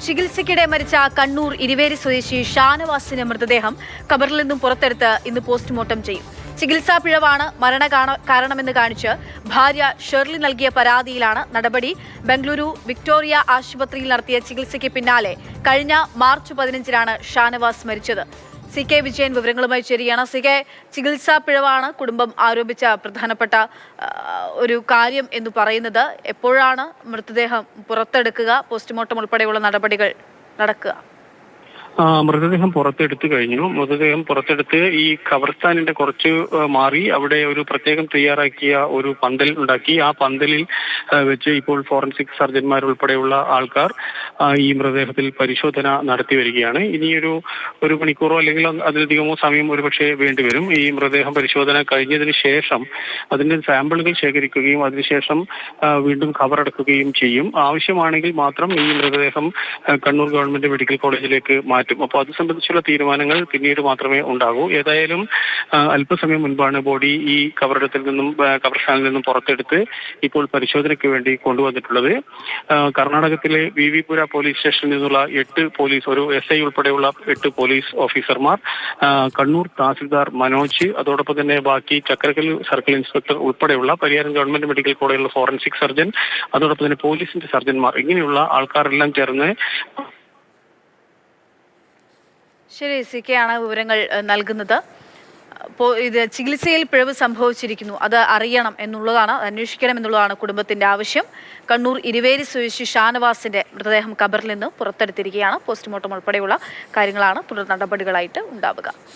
ചികിത്സയ്ക്കിടെ മരിച്ച കണ്ണൂർ ഇരുവേരി സ്വദേശി ഷാനവാസിന്റെ മൃതദേഹം ഖബറിൽ നിന്നും പുറത്തെടുത്ത് ഇന്ന് പോസ്റ്റ്മോർട്ടം ചെയ്യും. ചികിത്സാ പിഴവാണ് കാരണമെന്ന് കാണിച്ച് ഭാര്യ ഷെർലി നൽകിയ പരാതിയിലാണ് നടപടി. ബംഗളൂരു വിക്ടോറിയ ആശുപത്രിയിൽ നടത്തിയ ചികിത്സയ്ക്ക് പിന്നാലെ കഴിഞ്ഞ മാർച്ച് 15-നാണ് ഷാനവാസ് മരിച്ചത്. CK വിജയൻ വിവരങ്ങളുമായി ചേരുകയാണ്. CK, ചികിത്സാ പിഴവാണ് കുടുംബം ആരോപിച്ച പ്രധാനപ്പെട്ട ഒരു കാര്യം എന്ന് പറയുന്നത്. എപ്പോഴാണ് മൃതദേഹം പുറത്തെടുക്കുക, പോസ്റ്റ്മോർട്ടം ഉൾപ്പെടെയുള്ള നടപടികൾ നടക്കുക? മൃതദേഹം പുറത്തെടുത്തു കഴിഞ്ഞു. മൃതദേഹം പുറത്തെടുത്ത് ഈ ഖബർസ്ഥാനിന്റെ കുറച്ച് മാറി അവിടെ ഒരു പ്രത്യേകം തയ്യാറാക്കിയ ഒരു പന്തൽ ഉണ്ടാക്കി. ആ പന്തലിൽ വെച്ച് ഇപ്പോൾ ഫോറൻസിക് സർജന്മാർ ഉൾപ്പെടെയുള്ള ആൾക്കാർ ഈ മൃതദേഹത്തിൽ പരിശോധന നടത്തി വരികയാണ്. ഒരു മണിക്കൂറോ അല്ലെങ്കിൽ അതിലധികമോ സമയം ഒരുപക്ഷെ വേണ്ടിവരും. ഈ മൃതദേഹം പരിശോധന കഴിഞ്ഞതിന് ശേഷം അതിന്റെ സാമ്പിളുകൾ ശേഖരിക്കുകയും അതിനുശേഷം വീണ്ടും ഖബറടക്കുകയും ചെയ്യും. ആവശ്യമാണെങ്കിൽ മാത്രം ഈ മൃതദേഹം കണ്ണൂർ ഗവൺമെന്റ് മെഡിക്കൽ കോളേജിലേക്ക് മാറ്റും. അപ്പോൾ അത് സംബന്ധിച്ചുള്ള തീരുമാനങ്ങൾ പിന്നീട് മാത്രമേ ഉണ്ടാകൂ. ഏതായാലും അല്പസമയം മുൻപാണ് ബോഡി ഈ ഖബർസ്ഥാനിൽ നിന്നും പുറത്തെടുത്ത് ഇപ്പോൾ പരിശോധനയ്ക്ക് വേണ്ടി കൊണ്ടുവന്നിട്ടുള്ളത്. കർണാടകത്തിലെ വിവിപുര പോലീസ് സ്റ്റേഷനിൽ നിന്നുള്ള 8 പോലീസ്, ഒരു SI ഉൾപ്പെടെയുള്ള 8 പോലീസ് ഓഫീസർമാർ, കണ്ണൂർ തഹസിൽദാർ മനോജ്, അതോടൊപ്പം തന്നെ ബാക്കി ചക്രക്കൽ സർക്കിൾ ഇൻസ്പെക്ടർ ഉൾപ്പെടെയുള്ള പരിയാരം ഗവൺമെന്റ് മെഡിക്കൽ കോളേജിലുള്ള ഫോറൻസിക് സർജൻ, അതോടൊപ്പം തന്നെ പോലീസിന്റെ സർജന്മാർ, ഇങ്ങനെയുള്ള ആൾക്കാരെല്ലാം ചേർന്ന്. ശരി, CK ആണ് വിവരങ്ങൾ നൽകുന്നത്. ഇത് ചികിത്സയിൽ പിഴവ് സംഭവിച്ചിരിക്കുന്നു, അത് അറിയണം എന്നുള്ളതാണ്, അന്വേഷിക്കണം എന്നുള്ളതാണ് കുടുംബത്തിന്റെ ആവശ്യം. കണ്ണൂർ ഇരുവേരി സ്വദേശി ഷാനവാസിന്റെ മൃതദേഹം ഖബറിൽ നിന്ന് പുറത്തെടുത്തിരിക്കുകയാണ്. പോസ്റ്റ്മോർട്ടം ഉൾപ്പെടെയുള്ള കാര്യങ്ങളാണ് തുടർ നടപടികളായിട്ട് ഉണ്ടാവുക.